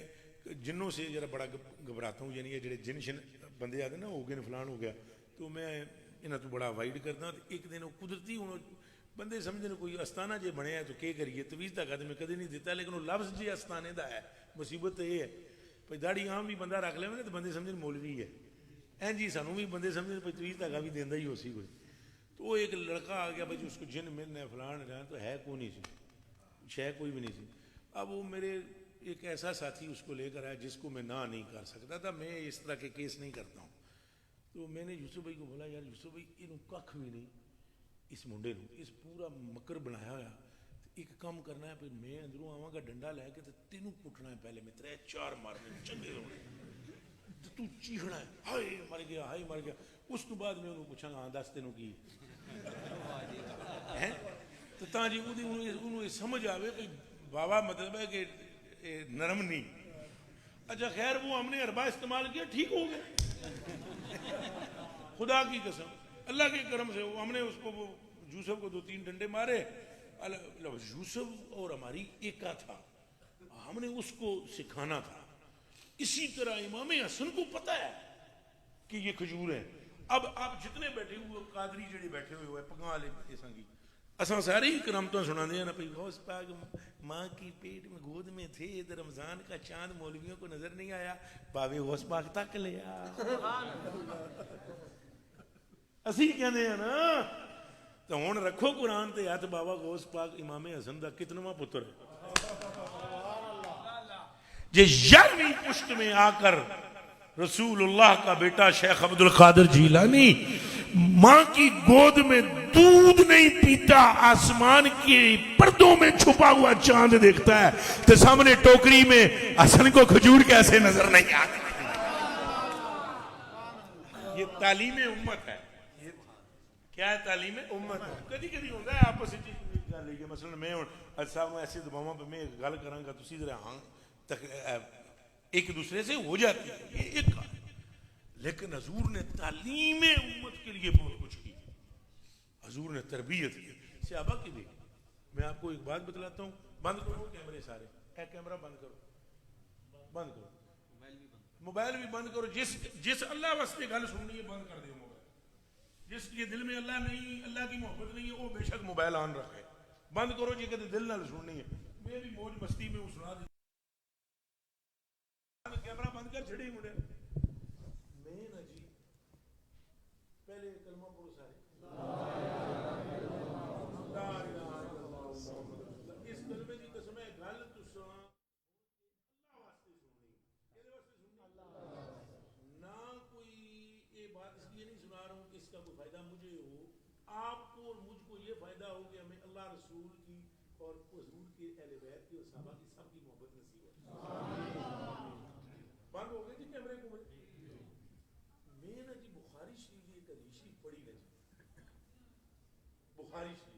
Speaker 1: جنوں سے ذرا بڑا گھبراتا ہوں, یعنی یہ جڑے جن شن بندے آتے نا ہو گئے فلان ہو گیا, تو میں انہاں تو بڑا اوائڈ کرنا. ایک دن وہ قدرتی ہوں بندے سمجھتے ہیں کوئی استانہ جے بنیا ہے تو کیا کریے, تویز تک میں کدی نہیں دیتا, لیکن وہ لفظ جی استانے دا ہے. مصیبت تو یہ ہے بھائی داڑھی عام بھی بندہ رکھ لے نا تو بندے سمجھن مولوی ہے, این جی سانوں بھی بندے سمجھن بھائی تویز تک بھی دینا ہی ہو سی کوئی. تو وہ ایک لڑکا آ گیا بھائی اس کو جن ملنا ہے فلان ہے, تو ہے کوئی نہیں سی, شے کوئی بھی نہیں سی. اب وہ میرے ایک ایسا ساتھی اس کو لے کر آیا جس کو میں نہ نہیں کر سکتا تھا. میں اس طرح کے کیس نہیں کرتا ہوں. تو میں نے یوسف بھائی کو بولا یار یوسف بھائی یہ کھ بھی نہیں اس منڈے نو, اس پورا مکر بنایا ہوا, ایک کام کرنا ہے, پھر میں اندروں آواں گا ڈنڈا لے کے تینوں کٹنا ہے, پہلے میں 3-4 مارنے چنگے ہونے, تو چیخنا ہے ہائے مر گیا ہائے مر گیا. اس تو بعد میں انہوں پوچھا گا ہاں دس تینوں کی تو تاں جی انہوں سمجھ آوے کہ بابا مطلب ہے کہ نرم نہیں. اچھا خیر وہ ہم نے اربا استعمال کیا, ٹھیک ہو گیا خدا کی قسم اللہ کے کرم سے. ہم نے اس کو وہ یوسف کو 2-3 ڈنڈے مارے. یوسف اور ہماری ایکا تھا, ہم نے اس کو سکھانا تھا. اسی طرح امام حسن کو پتا ہے کہ یہ کھجور ہیں. اب آپ جتنے بیٹھے ہوئے قادری جڑے بیٹھے ہوئے پگاں والے سنگی اساں سارے ہی کرامتیں سنا دیں نا. غوث پاک ماں کی پیٹ میں گود میں تھے, ادھر رمضان کا چاند مولویوں کو نظر نہیں آیا, باوے غوث پاک تک لیا. اسی کہنے ہیں نا. تو ہن رکھو قرآن تے ہاتھ, بابا غوث پاک امام حسن دا کتنواں پتر ہے. یہ 11ویں پشت میں آ کر رسول اللہ کا بیٹا شیخ عبد القادر جیلانی ماں کی گود میں دودھ نہیں پیتا, آسمان کے پردوں میں چھپا ہوا چاند دیکھتا ہے, تو سامنے ٹوکری میں حسن کو کھجور کیسے نظر نہیں آتی. یہ تعلیم امت ہے. کیا ہے تعلیم امت ہے. کدی کدی ہوتا ہے آپس میں مثلا میں صاحب ایسے دباواں پہ میں گل کراں گا تسی ذرا ہاں ایک دوسرے سے ہو جاتی ہے, یہ ایک. لیکن حضور نے تعلیم امت کے لیے بہت کچھ کی. حضور نے تربیت کی صحابہ کی بھی. میں آپ کو ایک بات بتلاتا ہوں, بند کرو کیمرے سارے, اے کیمرہ بند کرو, بند کرو موبائل بھی بند کرو. جس اللہ واسطے گل سننی ہے بند کر دیو موبائل. جس کے دل میں اللہ نہیں, اللہ کی محبت نہیں ہے, وہ بے شک موبائل آن رکھے. بند کرو جی کہ دل نہ سننی ہے. میں بھی موج مستی میں سنا دی کیمرہ بند کر چھڑی مڑے. میں نا جی پہلے کلمہ پڑھو سارے, اس کلمے کی قسم ہے گل تساں اللہ واسطے سننی, کدے واسطے سننی نہ کوئی. یہ بات اس لیے نہیں سنا رہا ہوں کہ اس کا کوئی فائدہ مجھے ہو, آپ کو اور مجھ کو یہ فائدہ ہو کہ ہمیں اللہ رسول کی اور حضور کے اہل بیت کی اور صحابہ کی سب کی محبت نصیب ہو. بند ہو گئے جی کیمرے کو. میں نا جی بخاری شریف کی ایک حدیث پڑھی نا جی, بخاری شریف